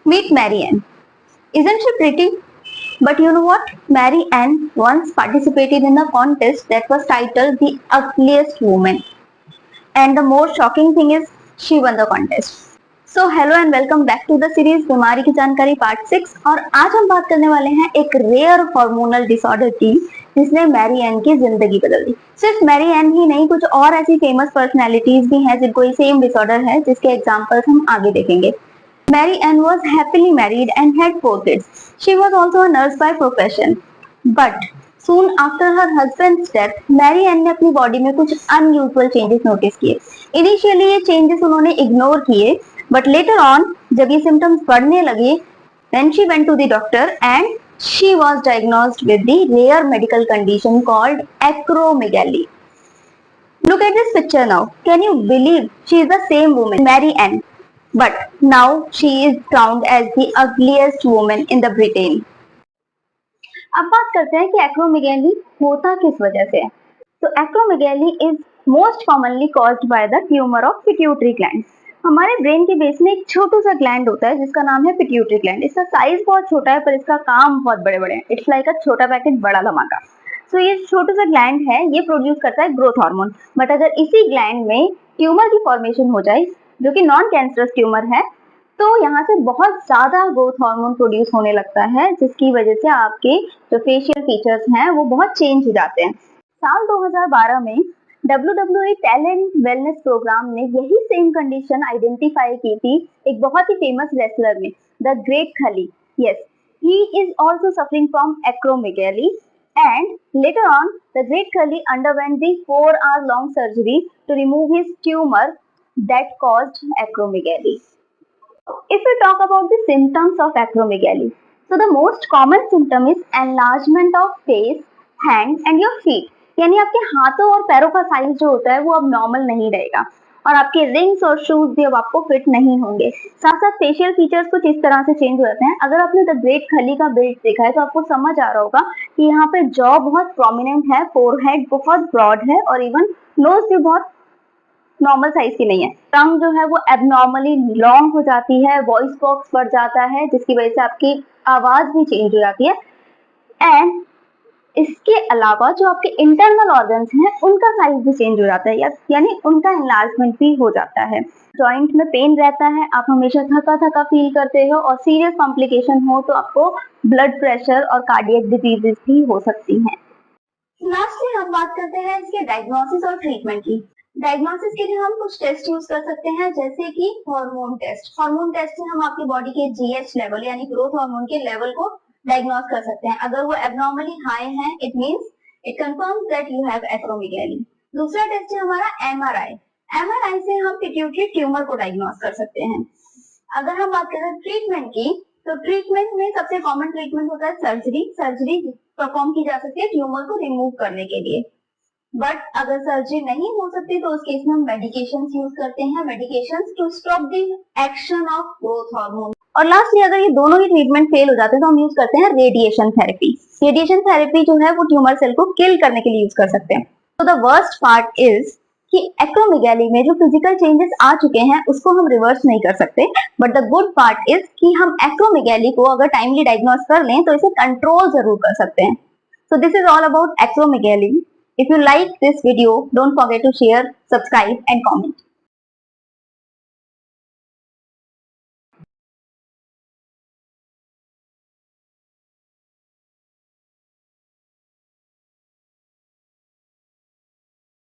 Meet Mary Ann. Isn't she pretty? But you know what? Mary Ann once participated in a contest that was titled The Ugliest Woman. And the more shocking thing is, she won the contest. So hello and welcome back to the series बीमारी की जानकारी part 6 और आज हम बात करने वाले हैं एक रेयर हार्मोनल डिसऑर्डर की जिसने मैरी एन की जिंदगी बदल दी। सिर्फ मैरी एन ही नहीं, कुछ और ऐसी फेमस पर्सनैलिटीज भी हैं जिनको ये सेम डिसऑर्डर है, जिसके एग्जांपल्स हम आगे देखेंगे। Mary Ann was happily married and had 4 kids. She was also a nurse by profession. But soon after her husband's death, Mary Ann ने अपनी बॉडी में कुछ unusual changes नोटिस किए। Initially ये changes उन्होंने इग्नोर किए, but later on जब ये symptoms बढ़ने लगे, then she went to the doctor and she was diagnosed with the rare medical condition called acromegaly. Look at this picture now. Can you believe she is the same woman, Mary Ann? But now she is crowned as the ugliest woman in the Britain. अब बात करते हैं कि acromegaly होता किस वजह से है। तो acromegaly is most commonly caused by the tumour of pituitary gland. हमारे ब्रेन के बेस में एक छोटा सा ग्लैंड होता है जिसका नाम है पिट्यूटरी ग्लैंड। इसका साइज बहुत छोटा है पर इसका काम बहुत बड़े बड़े हैं। इट्स लाइक अ छोटा पैकेट बड़ा धमाका। सो ये छोटा सा ग्लैंड है, ये प्रोड्यूस करता है ग्रोथ हार्मोन। बट अगर इसी ग्लैंड में ट्यूमर की फॉर्मेशन हो जाए जो कि नॉन कैंसरस ट्यूमर है, तो यहाँ से बहुत ज्यादा ग्रोथ हार्मोन प्रोड्यूस होने लगता है जिसकी वजह से आपके जो फेशियल फीचर्स हैं वो बहुत चेंज हो जाते हैं। साल 2012 में WWE टैलेंट वेलनेस प्रोग्राम ने यही सेम कंडीशन आइडेंटिफाई की थी एक बहुत ही फेमस रेसलर में, द ग्रेट खली। Yes, he is also suffering from acromegaly and later on the great Khali underwent the 4-hour long surgery to remove his tumor that caused acromegaly. If we talk about the symptoms of acromegaly, so the most common symptom is enlargement of face, hand and your feet. यानी आपके हाथों और पैरों का size जो होता है वो अब नॉर्मल नहीं रहेगा और आपके रिंग्स और शूज भी अब आपको फिट नहीं होंगे। साथ साथ फेशियल फीचर्स कुछ इस तरह से चेंज हो जाते हैं। अगर आपने द ग्रेट खली का बिल्ड देखा है तो आपको समझ आ रहा होगा कि यहाँ पे जॉ बहुत प्रोमिनेंट है, फोरहेड बहुत ब्रॉड है और इवन नोज भी बहुत नॉर्मल साइज की नहीं है। टंग जो है वो एबनॉर्मली लॉन्ग हो जाती है, वॉइस बॉक्स बढ़ जाता है जिसकी वजह से आपकी आवाज भी चेंज हो जाती है। एंड इसके अलावा जो आपके इंटरनल ऑर्गन्स हैं उनका साइज भी चेंज हो जाता है, यानी उनका एनलार्जमेंट भी हो जाता है। जॉइंट में पेन रहता है, आप हमेशा थका थका फील करते हो और सीरियस कॉम्प्लिकेशन हो तो आपको ब्लड प्रेशर और कार्डियक डिजीजेस भी हो सकती हैं। लास्टली हम बात करते हैं इसके डायग्नोसिस और ट्रीटमेंट की। डायग्नोसिस के लिए हम कुछ टेस्ट यूज कर सकते हैं जैसे कि हार्मोन टेस्ट। हार्मोन टेस्ट से हम आपकी बॉडी के जीएच लेवल यानी ग्रोथ हार्मोन के लेवल को डायग्नोस कर सकते हैं। अगर वो एबनॉर्मली हाई है it means it confirms that you have acromegaly. दूसरा टेस्ट है हमारा एमआरआई। एमआरआई से हम पिट्यूटरी ट्यूमर को डायग्नोस कर सकते हैं। अगर हम बात करें ट्रीटमेंट की तो ट्रीटमेंट में सबसे कॉमन ट्रीटमेंट होता है सर्जरी। सर्जरी परफॉर्म की जा सकती है ट्यूमर को रिमूव करने के लिए। बट अगर सर्जरी नहीं हो सकती तो उस केस में हम मेडिकेशंस यूज करते हैं, medications to stop the action of growth hormone. और लास्टली अगर ये दोनों ही ट्रीटमेंट फेल हो जाते हैं तो हम यूज करते हैं रेडिएशन थेरेपी। रेडिएशन थेरेपी जो है वो ट्यूमर सेल को किल करने के लिए यूज कर सकते हैं। तो द वर्स्ट पार्ट इज कि एक्रोमेगैली में जो फिजिकल चेंजेस आ चुके हैं उसको हम रिवर्स नहीं कर सकते, but the good part is कि हम एक्रोमेगैली को अगर टाइमली डायग्नोस कर लें तो इसे कंट्रोल जरूर कर सकते हैं। So this is all about acromegaly. If you like this video, don't forget to share, subscribe and comment.